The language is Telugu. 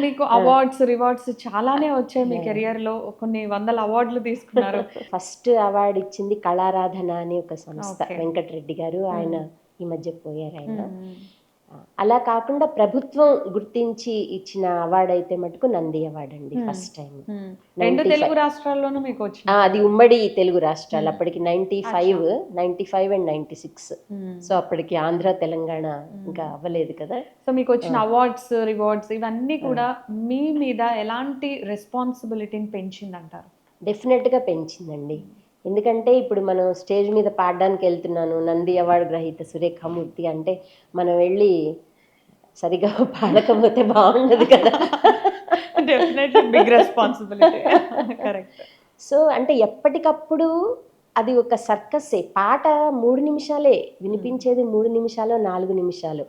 మీకు అవార్డ్స్, రివార్డ్స్ చాలానే వచ్చాయి మీ కెరియర్‌లో. కొన్ని వందల అవార్డులు తీసుకున్నారు. ఫస్ట్ అవార్డ్ ఇచ్చింది కళారాధన అని ఒక సంస్థ. ఓకే. వెంకటరెడ్డి గారు. ఆయన ఈ మధ్య పోయారాయన. హ్మ్. అలా కాకుండా ప్రభుత్వం గుర్తించి ఇచ్చిన అవార్డ్ అయితే మటుకు నంది అవార్డ్ అండి హ్మ్. First time. హ్మ్. 2 తెలుగు రాష్ట్రాల్లోనూ మీకొచ్చింది. అది ఉమ్మడి తెలుగు రాష్ట్రాలు. అప్పటికి అచ్చా! 95 అండ్ 96. హ్మ్. సో అప్పటికి ఆంధ్ర, తెలంగాణ ఇంకా అవ్వలేదు కదా! సో మీకొచ్చిన అవార్డ్స్, రివార్డ్స్ ఇవన్నీ కూడా మీ మీద ఎలాంటి రెస్పాన్సిబిలిటీని పెంచిందంటారు? డెఫినెట్‌గా పెంచిందండి. ఎందుకంటే ఇప్పుడు మనం స్టేజ్ మీద పాడడానికెళ్తున్నాను. నంది అవార్డ్ గ్రహీత సురేఖామూర్తి అంటే మనం వెళ్ళి సరిగ్గా పాడకపోతే బావుండదు కదా! Definitely big responsibility. Correct. So, అంటే ఎప్పటికప్పుడు అది ఒక సర్కస్సే. పాట 3 నిమిషాలే. వినిపించేది 3 నిమిషాలో, 4 నిమిషాలో.